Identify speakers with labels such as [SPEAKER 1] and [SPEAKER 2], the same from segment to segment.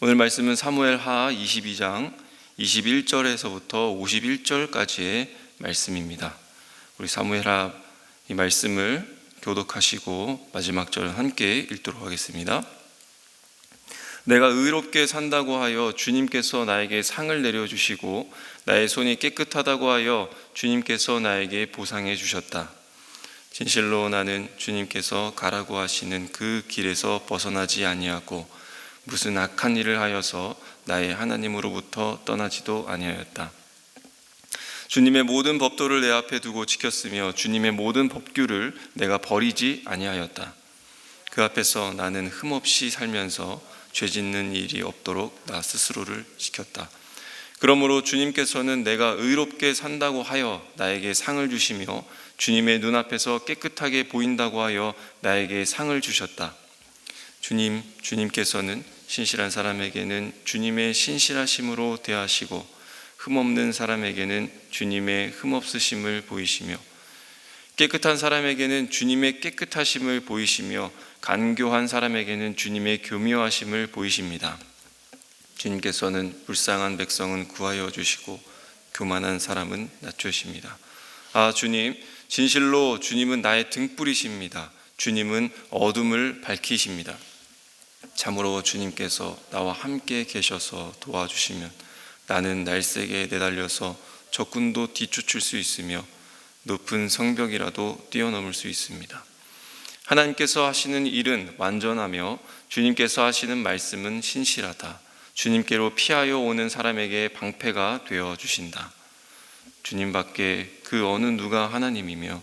[SPEAKER 1] 오늘 말씀은 사무엘하 22장 21절에서부터 51절까지의 말씀입니다. 우리 사무엘하 이 말씀을 교독하시고 마지막 절은 함께 읽도록 하겠습니다. 내가 의롭게 산다고 하여 주님께서 나에게 상을 내려주시고 나의 손이 깨끗하다고 하여 주님께서 나에게 보상해 주셨다. 진실로 나는 주님께서 가라고 하시는 그 길에서 벗어나지 아니하고 무슨 악한 일을 하여서 나의 하나님으로부터 떠나지도 아니하였다. 주님의 모든 법도를 내 앞에 두고 지켰으며 주님의 모든 법규를 내가 버리지 아니하였다. 그 앞에서 나는 흠없이 살면서 죄 짓는 일이 없도록 나 스스로를 지켰다. 그러므로 주님께서는 내가 의롭게 산다고 하여 나에게 상을 주시며 주님의 눈앞에서 깨끗하게 보인다고 하여 나에게 상을 주셨다. 주님께서는 신실한 사람에게는 주님의 신실하심으로 대하시고 흠없는 사람에게는 주님의 흠없으심을 보이시며 깨끗한 사람에게는 주님의 깨끗하심을 보이시며 간교한 사람에게는 주님의 교묘하심을 보이십니다. 주님께서는 불쌍한 백성은 구하여 주시고 교만한 사람은 낮추십니다. 주님, 진실로 주님은 나의 등불이십니다. 주님은 어둠을 밝히십니다. 참으로 주님께서 나와 함께 계셔서 도와주시면 나는 날쌔게 내달려서 적군도 뒤쫓을 수 있으며 높은 성벽이라도 뛰어넘을 수 있습니다. 하나님께서 하시는 일은 완전하며 주님께서 하시는 말씀은 신실하다. 주님께로 피하여 오는 사람에게 방패가 되어 주신다. 주님 밖에 그 어느 누가 하나님이며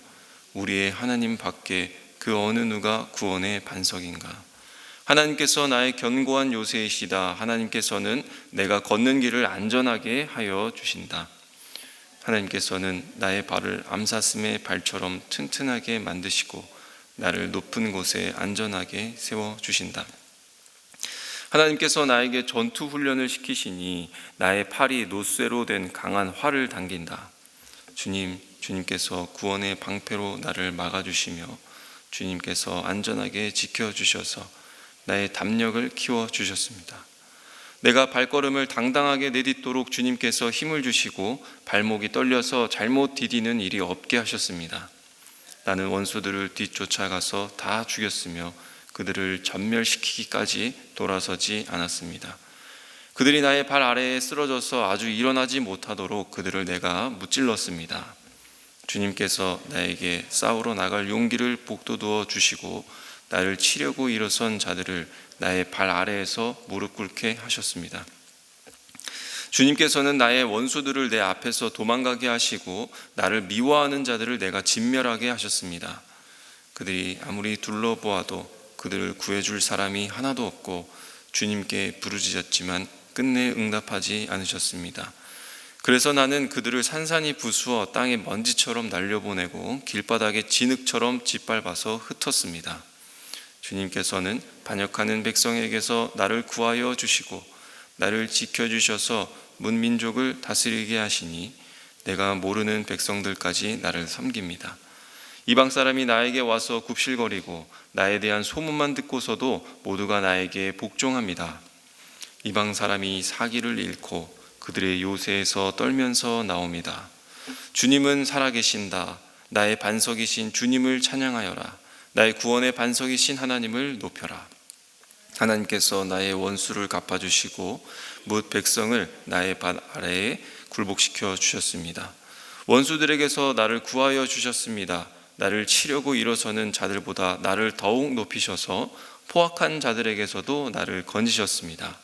[SPEAKER 1] 우리의 하나님 밖에 그 어느 누가 구원의 반석인가. 하나님께서 나의 견고한 요새이시다. 하나님께서는 내가 걷는 길을 안전하게 하여 주신다. 하나님께서는 나의 발을 암사슴의 발처럼 튼튼하게 만드시고 나를 높은 곳에 안전하게 세워주신다. 하나님께서 나에게 전투 훈련을 시키시니 나의 팔이 노쇠로 된 강한 활을 당긴다. 주님께서 구원의 방패로 나를 막아주시며 주님께서 안전하게 지켜주셔서 나의 담력을 키워주셨습니다. 내가 발걸음을 당당하게 내딛도록 주님께서 힘을 주시고 발목이 떨려서 잘못 디디는 일이 없게 하셨습니다. 나는 원수들을 뒤쫓아가서 다 죽였으며 그들을 전멸시키기까지 돌아서지 않았습니다. 그들이 나의 발 아래에 쓰러져서 아주 일어나지 못하도록 그들을 내가 무찔렀습니다. 주님께서 나에게 싸우러 나갈 용기를 북돋워 주시고 나를 치려고 일어선 자들을 나의 발 아래에서 무릎 꿇게 하셨습니다. 주님께서는 나의 원수들을 내 앞에서 도망가게 하시고 나를 미워하는 자들을 내가 진멸하게 하셨습니다. 그들이 아무리 둘러보아도 그들을 구해줄 사람이 하나도 없고 주님께 부르짖었지만 끝내 응답하지 않으셨습니다. 그래서 나는 그들을 산산이 부수어 땅에 먼지처럼 날려보내고 길바닥에 진흙처럼 짓밟아서 흩었습니다. 주님께서는 반역하는 백성에게서 나를 구하여 주시고 나를 지켜주셔서 문민족을 다스리게 하시니 내가 모르는 백성들까지 나를 섬깁니다. 이방 사람이 나에게 와서 굽실거리고 나에 대한 소문만 듣고서도 모두가 나에게 복종합니다. 이방 사람이 사기를 잃고 그들의 요새에서 떨면서 나옵니다. 주님은 살아계신다. 나의 반석이신 주님을 찬양하여라. 나의 구원의 반석이신 하나님을 높여라. 하나님께서 나의 원수를 갚아주시고 뭇 백성을 나의 발 아래에 굴복시켜 주셨습니다. 원수들에게서 나를 구하여 주셨습니다. 나를 치려고 일어서는 자들보다 나를 더욱 높이셔서 포악한 자들에게서도 나를 건지셨습니다.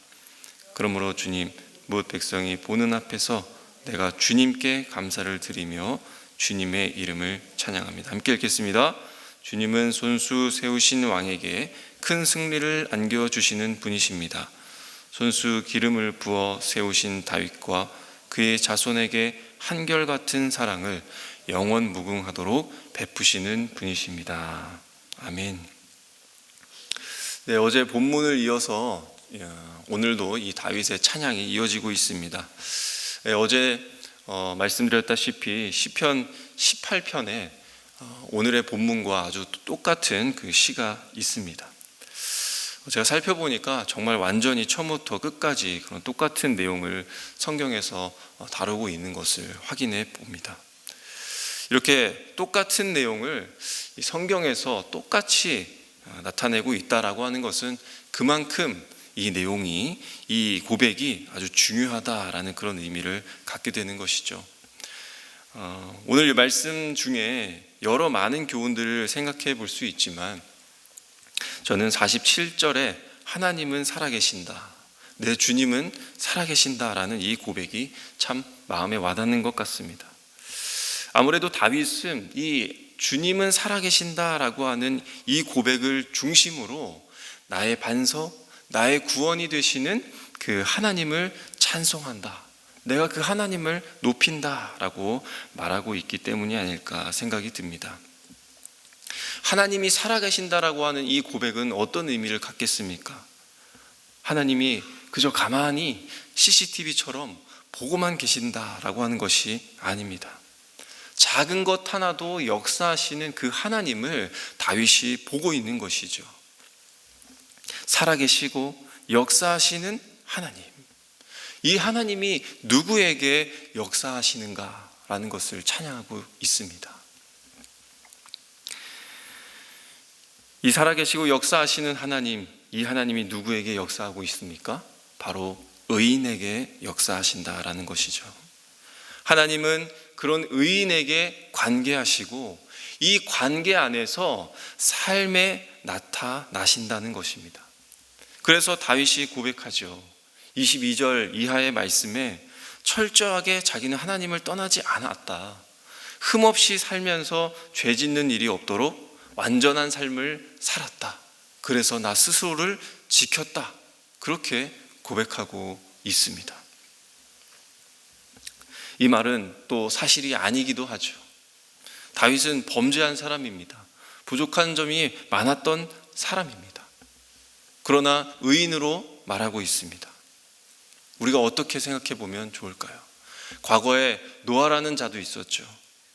[SPEAKER 1] 그러므로 주님, 뭇 백성이 보는 앞에서 내가 주님께 감사를 드리며 주님의 이름을 찬양합니다. 함께 읽겠습니다. 주님은 손수 세우신 왕에게 큰 승리를 안겨주시는 분이십니다. 손수 기름을 부어 세우신 다윗과 그의 자손에게 한결같은 사랑을 영원 무궁하도록 베푸시는 분이십니다. 아멘. 네, 어제 본문을 이어서 오늘도 이 다윗의 찬양이 이어지고 있습니다. 네, 어제 말씀드렸다시피 시편 18편에 오늘의 본문과 아주 똑같은 그 시가 있습니다. 제가 살펴보니까 정말 완전히 처음부터 끝까지 그런 똑같은 내용을 성경에서 다루고 있는 것을 확인해 봅니다. 이렇게 똑같은 내용을 성경에서 똑같이 나타내고 있다라고 하는 것은 그만큼 이 내용이, 이 고백이 아주 중요하다라는 그런 의미를 갖게 되는 것이죠. 오늘 이 말씀 중에 여러 많은 교훈들을 생각해 볼 수 있지만 저는 47절에 하나님은 살아계신다, 내 주님은 살아계신다라는 이 고백이 참 마음에 와닿는 것 같습니다. 아무래도 다윗은 이 주님은 살아계신다라고 하는 이 고백을 중심으로 나의 반석, 나의 구원이 되시는 그 하나님을 찬송한다, 내가 그 하나님을 높인다라고 말하고 있기 때문이 아닐까 생각이 듭니다. 하나님이 살아계신다라고 하는 이 고백은 어떤 의미를 갖겠습니까? 하나님이 그저 가만히 CCTV처럼 보고만 계신다라고 하는 것이 아닙니다. 작은 것 하나도 역사하시는 그 하나님을 다윗이 보고 있는 것이죠. 살아계시고 역사하시는 하나님, 이 하나님이 누구에게 역사하시는가라는 것을 찬양하고 있습니다. 이 살아계시고 역사하시는 하나님, 이 하나님이 누구에게 역사하고 있습니까? 바로 의인에게 역사하신다라는 것이죠. 하나님은 그런 의인에게 관계하시고 이 관계 안에서 삶에 나타나신다는 것입니다. 그래서 다윗이 고백하죠. 22절 이하의 말씀에 철저하게 자기는 하나님을 떠나지 않았다, 흠없이 살면서 죄 짓는 일이 없도록 완전한 삶을 살았다, 그래서 나 스스로를 지켰다, 그렇게 고백하고 있습니다. 이 말은 또 사실이 아니기도 하죠. 다윗은 범죄한 사람입니다. 부족한 점이 많았던 사람입니다. 그러나 의인으로 말하고 있습니다. 우리가 어떻게 생각해 보면 좋을까요? 과거에 노아라는 자도 있었죠.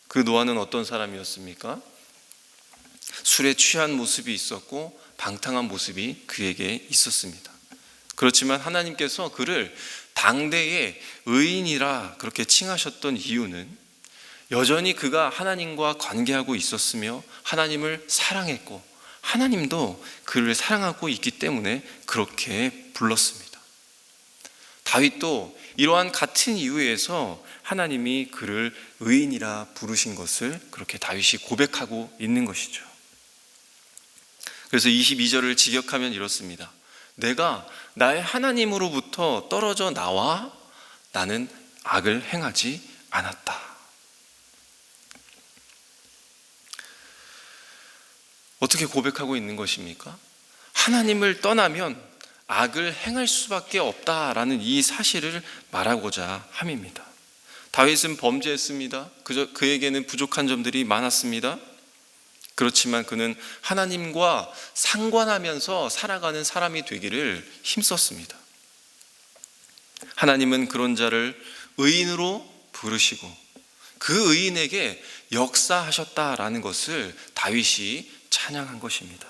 [SPEAKER 1] 그 노아는 어떤 사람이었습니까? 술에 취한 모습이 있었고 방탕한 모습이 그에게 있었습니다. 그렇지만 하나님께서 그를 당대의 의인이라 그렇게 칭하셨던 이유는 여전히 그가 하나님과 관계하고 있었으며 하나님을 사랑했고 하나님도 그를 사랑하고 있기 때문에 그렇게 불렀습니다. 다윗도 이러한 같은 이유에서 하나님이 그를 의인이라 부르신 것을 그렇게 다윗이 고백하고 있는 것이죠. 그래서 22절을 직역하면 이렇습니다. 내가 나의 하나님으로부터 떨어져 나와 나는 악을 행하지 않았다. 어떻게 고백하고 있는 것입니까? 하나님을 떠나면 악을 행할 수밖에 없다라는 이 사실을 말하고자 함입니다. 다윗은 범죄했습니다. 그에게는 부족한 점들이 많았습니다. 그렇지만 그는 하나님과 상관하면서 살아가는 사람이 되기를 힘썼습니다. 하나님은 그런 자를 의인으로 부르시고 그 의인에게 역사하셨다라는 것을 다윗이 찬양한 것입니다.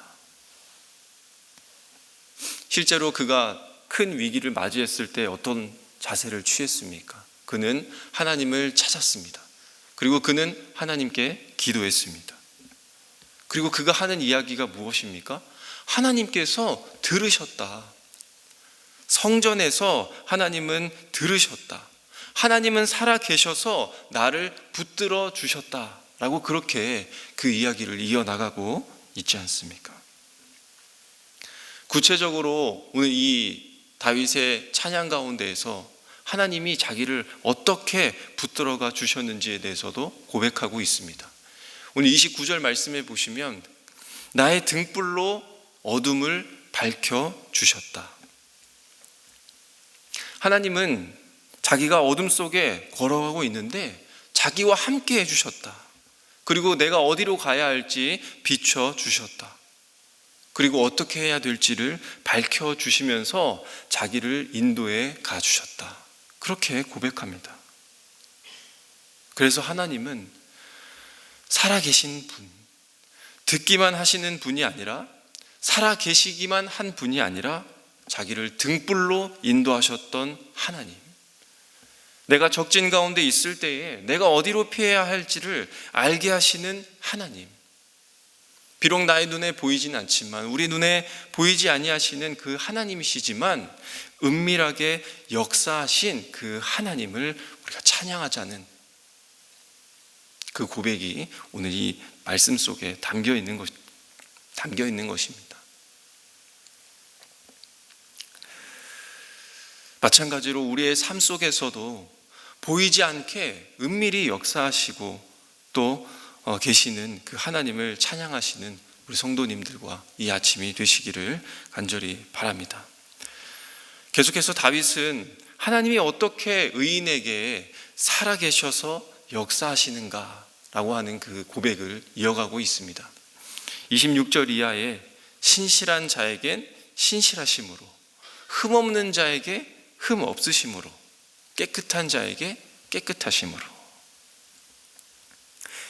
[SPEAKER 1] 실제로 그가 큰 위기를 맞이했을 때 어떤 자세를 취했습니까? 그는 하나님을 찾았습니다. 그리고 그는 하나님께 기도했습니다. 그리고 그가 하는 이야기가 무엇입니까? 하나님께서 들으셨다. 성전에서 하나님은 들으셨다. 하나님은 살아 계셔서 나를 붙들어 주셨다. 라고 그렇게 그 이야기를 이어나가고 있지 않습니까? 구체적으로 오늘 이 다윗의 찬양 가운데에서 하나님이 자기를 어떻게 붙들어가 주셨는지에 대해서도 고백하고 있습니다. 오늘 29절 말씀해 보시면 나의 등불로 어둠을 밝혀 주셨다. 하나님은 자기가 어둠 속에 걸어가고 있는데 자기와 함께 해주셨다. 그리고 내가 어디로 가야 할지 비춰 주셨다. 그리고 어떻게 해야 될지를 밝혀주시면서 자기를 인도해 가주셨다. 그렇게 고백합니다. 그래서 하나님은 살아계신 분, 듣기만 하시는 분이 아니라 살아 계시기만 한 분이 아니라 자기를 등불로 인도하셨던 하나님, 내가 적진 가운데 있을 때에 내가 어디로 피해야 할지를 알게 하시는 하나님, 비록 나의 눈에 보이진 않지만, 우리 눈에 보이지 아니하시는 그 하나님이시지만 은밀하게 역사하신 그 하나님을 우리가 찬양하자는 그 고백이 오늘 이 말씀 속에 담겨 있는 것입니다. 마찬가지로 우리의 삶 속에서도 보이지 않게 은밀히 역사하시고 또 계시는 그 하나님을 찬양하시는 우리 성도님들과 이 아침이 되시기를 간절히 바랍니다. 계속해서 다윗은 하나님이 어떻게 의인에게 살아계셔서 역사하시는가라고 하는 그 고백을 이어가고 있습니다. 26절 이하에 신실한 자에겐 신실하심으로, 흠없는 자에게 흠 없으심으로, 깨끗한 자에게 깨끗하심으로.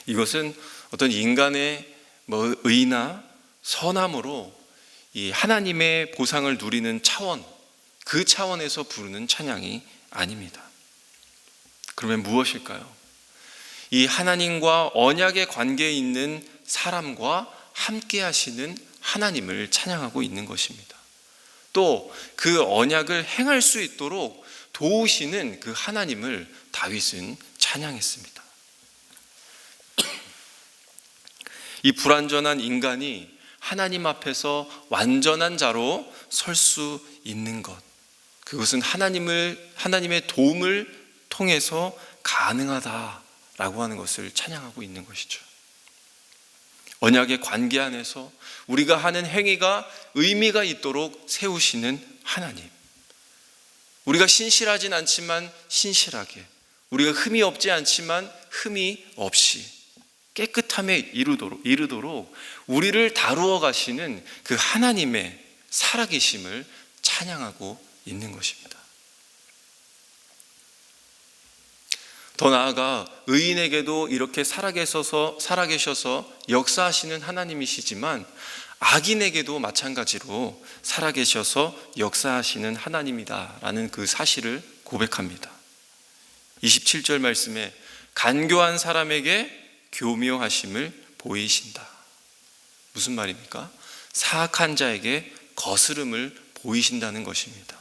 [SPEAKER 1] 이것은 어떤 인간의 의나 선함으로 이 하나님의 보상을 누리는 차원, 그 차원에서 부르는 찬양이 아닙니다. 그러면 무엇일까요? 이 하나님과 언약의 관계에 있는 사람과 함께 하시는 하나님을 찬양하고 있는 것입니다. 또 그 언약을 행할 수 있도록 도우시는 그 하나님을 다윗은 찬양했습니다. 이 불완전한 인간이 하나님 앞에서 완전한 자로 설 수 있는 것, 그것은 하나님의 도움을 통해서 가능하다라고 하는 것을 찬양하고 있는 것이죠. 언약의 관계 안에서 우리가 하는 행위가 의미가 있도록 세우시는 하나님, 우리가 신실하진 않지만 신실하게, 우리가 흠이 없지 않지만 흠이 없이 깨끗함에 이르도록 우리를 다루어 가시는 그 하나님의 살아계심을 찬양하고 있는 것입니다. 더 나아가 의인에게도 이렇게 살아계셔서 역사하시는 하나님이시지만 악인에게도 마찬가지로 살아계셔서 역사하시는 하나님이다라는 그 사실을 고백합니다. 27절 말씀에 간교한 사람에게 교묘하심을 보이신다. 무슨 말입니까? 사악한 자에게 거스름을 보이신다는 것입니다.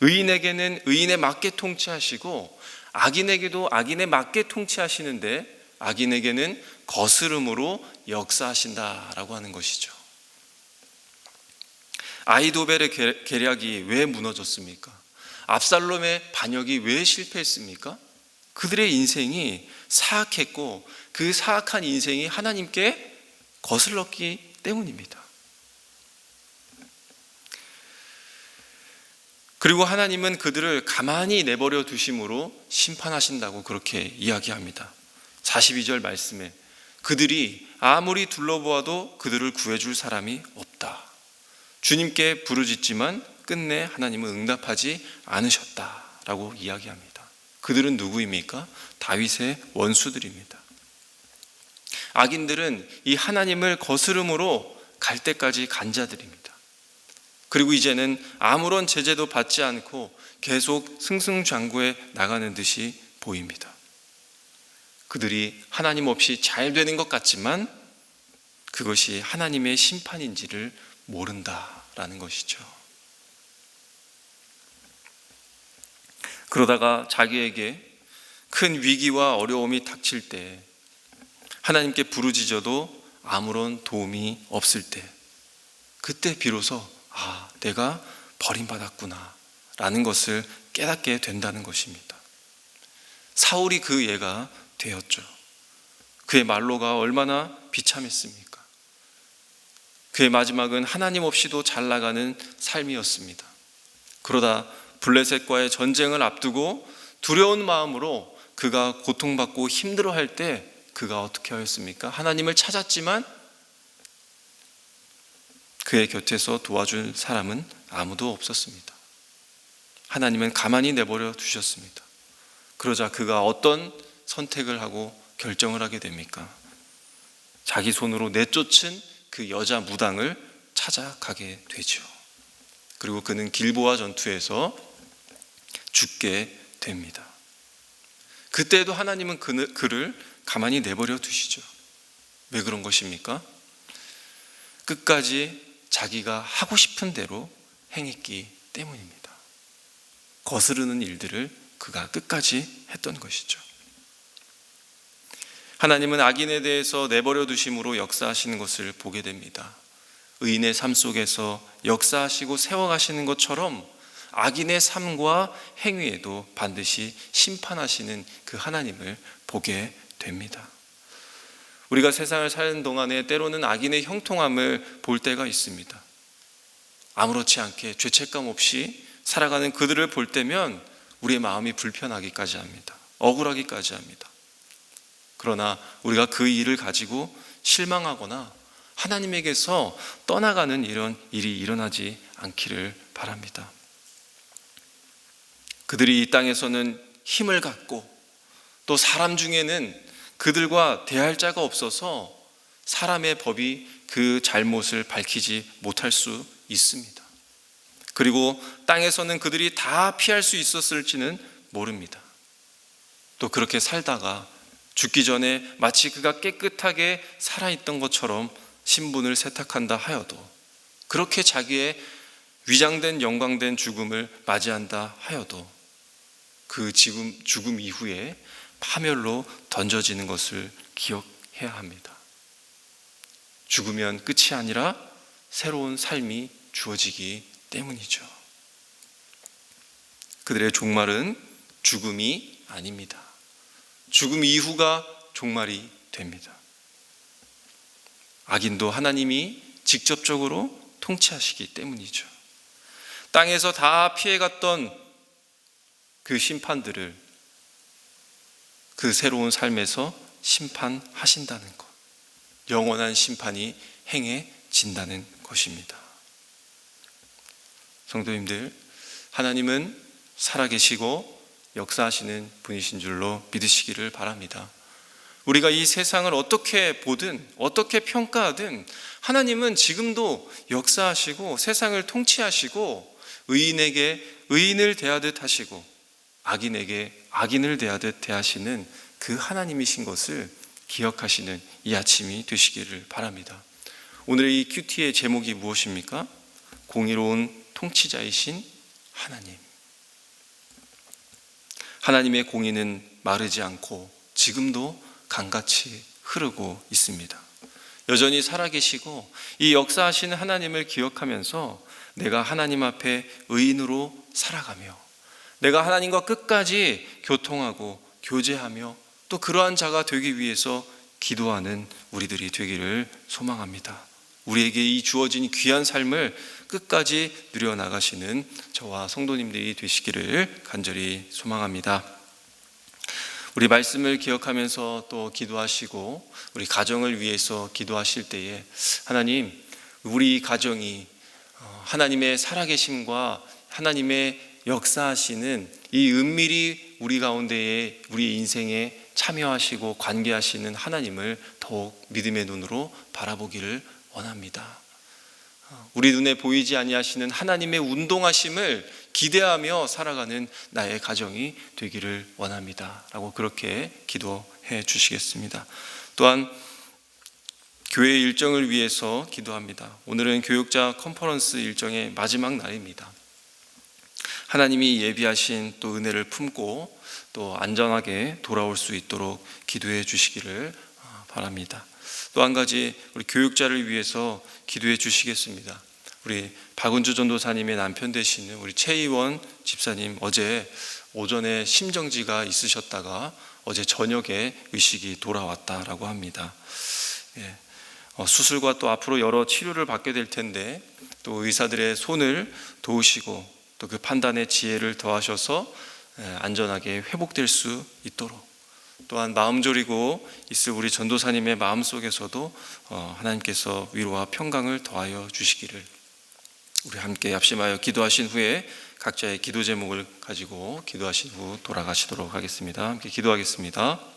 [SPEAKER 1] 의인에게는 의인에 맞게 통치하시고 악인에게도 악인에 맞게 통치하시는데 악인에게는 거스름으로 역사하신다라고 하는 것이죠. 아히도벨의 계략이 왜 무너졌습니까? 압살롬의 반역이 왜 실패했습니까? 그들의 인생이 사악했고 그 사악한 인생이 하나님께 거슬렀기 때문입니다. 그리고 하나님은 그들을 가만히 내버려 두심으로 심판하신다고 그렇게 이야기합니다. 42절 말씀에 그들이 아무리 둘러보아도 그들을 구해줄 사람이 없다. 주님께 부르짖지만 끝내 하나님은 응답하지 않으셨다라고 이야기합니다. 그들은 누구입니까? 다윗의 원수들입니다. 악인들은 이 하나님을 거스름으로 갈 때까지 간 자들입니다. 그리고 이제는 아무런 제재도 받지 않고 계속 승승장구해 나가는 듯이 보입니다. 그들이 하나님 없이 잘 되는 것 같지만 그것이 하나님의 심판인지를 모른다라는 것이죠. 그러다가 자기에게 큰 위기와 어려움이 닥칠 때, 하나님께 부르짖어도 아무런 도움이 없을 때, 그때 비로소 내가 버림받았구나 라는 것을 깨닫게 된다는 것입니다. 사울이 그 예가 되었죠. 그의 말로가 얼마나 비참했습니까? 그의 마지막은 하나님 없이도 잘 나가는 삶이었습니다. 그러다 블레셋과의 전쟁을 앞두고 두려운 마음으로 그가 고통받고 힘들어할 때 그가 어떻게 하였습니까? 하나님을 찾았지만 그의 곁에서 도와준 사람은 아무도 없었습니다. 하나님은 가만히 내버려 두셨습니다. 그러자 그가 어떤 선택을 하고 결정을 하게 됩니까? 자기 손으로 내쫓은 그 여자 무당을 찾아가게 되죠. 그리고 그는 길보아 전투에서 죽게 됩니다. 그때도 하나님은 그를 가만히 내버려 두시죠. 왜 그런 것입니까? 끝까지 자기가 하고 싶은 대로 행했기 때문입니다. 거스르는 일들을 그가 끝까지 했던 것이죠. 하나님은 악인에 대해서 내버려 두심으로 역사하시는 것을 보게 됩니다. 의인의 삶 속에서 역사하시고 세워가시는 것처럼 악인의 삶과 행위에도 반드시 심판하시는 그 하나님을 보게 됩니다. 우리가 세상을 사는 동안에 때로는 악인의 형통함을 볼 때가 있습니다. 아무렇지 않게 죄책감 없이 살아가는 그들을 볼 때면 우리의 마음이 불편하기까지 합니다. 억울하기까지 합니다. 그러나 우리가 그 일을 가지고 실망하거나 하나님에게서 떠나가는 이런 일이 일어나지 않기를 바랍니다. 그들이 이 땅에서는 힘을 갖고 또 사람 중에는 그들과 대할 자가 없어서 사람의 법이 그 잘못을 밝히지 못할 수 있습니다. 그리고 땅에서는 그들이 다 피할 수 있었을지는 모릅니다. 또 그렇게 살다가 죽기 전에 마치 그가 깨끗하게 살아있던 것처럼 신분을 세탁한다 하여도, 그렇게 자기의 위장된 영광된 죽음을 맞이한다 하여도 그 죽음 이후에 파멸로 던져지는 것을 기억해야 합니다. 죽으면 끝이 아니라 새로운 삶이 주어지기 때문이죠. 그들의 종말은 죽음이 아닙니다. 죽음 이후가 종말이 됩니다. 악인도 하나님이 직접적으로 통치하시기 때문이죠. 땅에서 다 피해갔던 그 심판들을 그 새로운 삶에서 심판하신다는 것, 영원한 심판이 행해진다는 것입니다. 성도님들, 하나님은 살아계시고 역사하시는 분이신 줄로 믿으시기를 바랍니다. 우리가 이 세상을 어떻게 보든 어떻게 평가하든 하나님은 지금도 역사하시고 세상을 통치하시고 의인에게 의인을 대하듯 하시고 악인에게 악인을 대하듯 대하시는 그 하나님이신 것을 기억하시는 이 아침이 되시기를 바랍니다. 오늘의 이 큐티의 제목이 무엇입니까? 공의로운 통치자이신 하나님. 하나님의 공의는 마르지 않고 지금도 강같이 흐르고 있습니다. 여전히 살아계시고 이 역사하시는 하나님을 기억하면서 내가 하나님 앞에 의인으로 살아가며 내가 하나님과 끝까지 교통하고 교제하며 또 그러한 자가 되기 위해서 기도하는 우리들이 되기를 소망합니다. 우리에게 이 주어진 귀한 삶을 끝까지 누려나가시는 저와 성도님들이 되시기를 간절히 소망합니다. 우리 말씀을 기억하면서 또 기도하시고 우리 가정을 위해서 기도하실 때에 하나님, 우리 가정이 하나님의 살아계심과 하나님의 역사하시는 이 은밀히 우리 가운데에 우리 인생에 참여하시고 관계하시는 하나님을 더욱 믿음의 눈으로 바라보기를 원합니다. 우리 눈에 보이지 아니하시는 하나님의 운동하심을 기대하며 살아가는 나의 가정이 되기를 원합니다 라고 그렇게 기도해 주시겠습니다. 또한 교회 일정을 위해서 기도합니다. 오늘은 교육자 컨퍼런스 일정의 마지막 날입니다. 하나님이 예비하신 또 은혜를 품고 또 안전하게 돌아올 수 있도록 기도해 주시기를 바랍니다. 또 한 가지 우리 교육자를 위해서 기도해 주시겠습니다. 우리 박은주 전도사님의 남편 되시는 우리 최희원 집사님, 어제 오전에 심정지가 있으셨다가 어제 저녁에 의식이 돌아왔다라고 합니다. 수술과 또 앞으로 여러 치료를 받게 될 텐데 또 의사들의 손을 도우시고 또 그 판단의 지혜를 더하셔서 안전하게 회복될 수 있도록, 또한 마음 졸이고 있을 우리 전도사님의 마음속에서도 하나님께서 위로와 평강을 더하여 주시기를 우리 함께 합심하여 기도하신 후에 각자의 기도 제목을 가지고 기도하신 후 돌아가시도록 하겠습니다. 함께 기도하겠습니다.